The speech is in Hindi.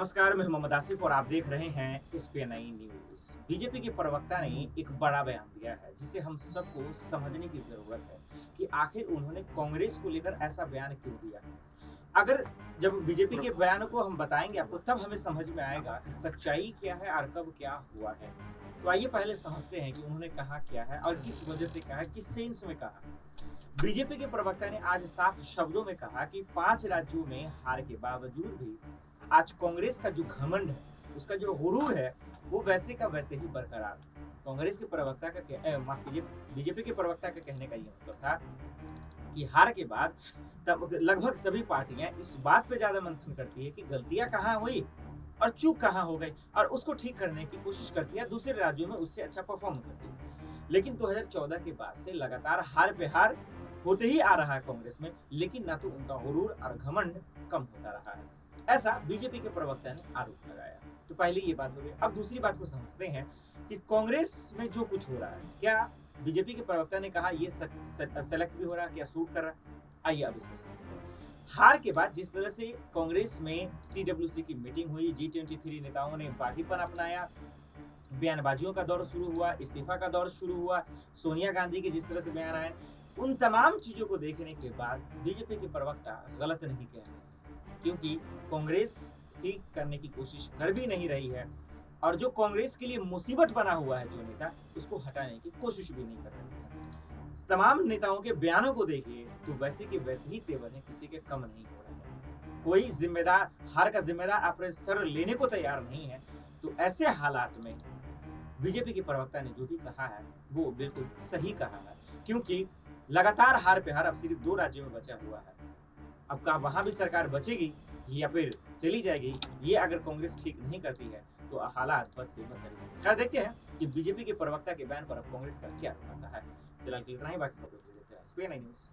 नमस्कार, मैं मोहम्मद आसिफ और आप देख रहे हैं एसपीएनआई न्यूज। बीजेपी के प्रवक्ता ने एक बड़ा बयान दिया है जिसे हम सबको समझने की जरूरत है कि आखिर उन्होंने कांग्रेस को लेकर ऐसा बयान क्यों दिया। अगर जब बीजेपी के बयानों को हम बताएंगे आपको, तब हमें समझ में आएगा कि सच्चाई क्या है और कब क्या हुआ है। तो आइए पहले समझते हैं कि उन्होंने कहा क्या है और किस वजह से कहा, किस सेंस में कहा। बीजेपी के प्रवक्ता ने आज साफ शब्दों में कहा कि 5 राज्यों में हार के बावजूद भी आज कांग्रेस का जो घमंड है, उसका जो हुरूर है, वो वैसे का वैसे ही बरकरार है। कांग्रेस के प्रवक्ता का माफ कीजिए, बीजेपी के प्रवक्ता का कहने का ये मतलब था कि हार के बाद तब लगभग सभी पार्टियां इस बात पे ज्यादा मंथन करती है कि गलतियां कहाँ हुई और चूक कहाँ हो गई और उसको ठीक करने की कोशिश करती है, दूसरे राज्यों में उससे अच्छा परफॉर्म करती है। लेकिन 2014 के बाद से लगातार हार पे हार होते ही आ रहा है कांग्रेस में, लेकिन ना तो उनका हुरूर और घमंड कम होता रहा है, ऐसा बीजेपी के प्रवक्ता ने आरोप लगाया। तो पहले ये बात हो गई। अब दूसरी बात को समझते हैं कि कांग्रेस में जो कुछ हो रहा है, क्या बीजेपी के प्रवक्ता ने कहा ये सेलेक्ट भी हो रहा है, क्या सूट कर रहा है। आइए अब इसको समझते हैं। हार के बाद जिस तरह से कांग्रेस में सीडब्ल्यूसी की मीटिंग हुई, G23 नेताओं ने बागीपन अपनाया, बयानबाजियों का दौर शुरू हुआ, इस्तीफा का दौर शुरू हुआ, सोनिया गांधी के जिस तरह से बयान आए, उन तमाम चीजों को देखने के बाद बीजेपी के प्रवक्ता गलत नहीं कह रहे, क्योंकि कांग्रेस ठीक करने की कोशिश कर भी नहीं रही है और जो कांग्रेस के लिए मुसीबत बना हुआ है जो नेता, उसको हटाने की कोशिश भी नहीं कर रही है। तमाम नेताओं के बयानों को देखिए तो वैसे के वैसे ही तेवर हैं, किसी के कम नहीं हो रहे हैं। कोई जिम्मेदार हार का जिम्मेदार अपने सर लेने को तैयार नहीं है। तो ऐसे हालात में बीजेपी के प्रवक्ता ने जो भी कहा है वो बिल्कुल सही कहा है, क्योंकि लगातार हार पे हार अब सिर्फ 2 राज्यों में बचा हुआ है। अब का वहां भी सरकार बचेगी या फिर चली जाएगी, ये अगर कांग्रेस ठीक नहीं करती है तो हालात बद से बदतर। खैर देखते हैं कि बीजेपी के प्रवक्ता के बयान पर अब कांग्रेस का क्या रुख आता है। फिलहाल के लिए इतना ही, बाकी खबरों को लेते हैं एसपीएनआई न्यूज।